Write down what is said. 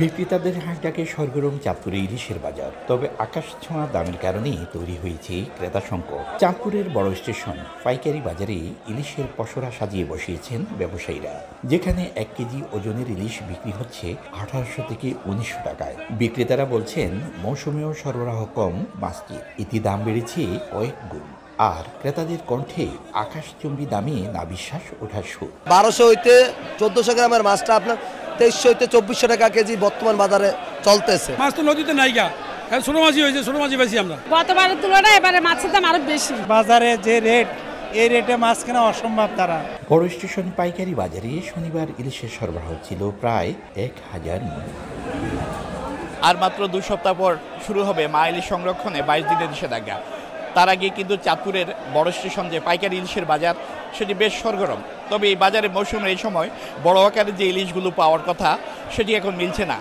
বিক্রেতাদের হাঁক ডাকে সরগরম চাঁদপুরে ইলিশের বাজার। তবে আকাশ ছোঁয়া দামের কারণেই তৈরি হয়েছে ক্রেতা সংকট। চাঁদপুরের বড় স্টেশন পাইকারি বাজারে ইলিশের পসরা সাজিয়ে বসিয়েছেন ব্যবসায়ীরা, যেখানে 1 কেজি ওজনের ইলিশ বিক্রি হচ্ছে 1800 থেকে 1900 টাকায়। বিক্রেতারা বলছেন মৌসুমেও সরবরাহ কম মাছটির, এতে দাম বেড়েছে কয়েক গুণ। আর ক্রেতাদের কণ্ঠে আকাশচুম্বী দামে না বিশ্বাস ওঠার সুর। 1200 হইতে 1400 গ্রামের মাছটা আপনার 2300 হইতে 2400 টাকা কেজি বর্তমান বাজারে চলতেছে। মাছ তো নদীতে নাই গা, ছোট মাছই হয়েছে, ছোট মাছই বেশি আমরা। গতবারের তুলনায় এবারে মাছের দাম আরো বেশি। বাজারে যে রেট, এই রেটে মাছ কেনা অসম্ভব। তারা বড় স্টেশন পাইকারি বাজারে শনিবার ইলিশের সরবরাহ ছিল প্রায় 1000 মণ। আর মাত্র 2 সপ্তাহ পর শুরু হবে মা ইলিশ সংরক্ষণে 22 দিনের নিষেধাজ্ঞা। তার আগে কিন্তু চাঁদপুরের বড় স্টেশন যে পাইকারি ইলিশের বাজার, সেটি বেশ সরগরম। তবে এই বাজারে মৌসুমের এই সময় বড় আকারের যে ইলিশগুলো পাওয়ার কথা, সেটি এখন মিলছে না।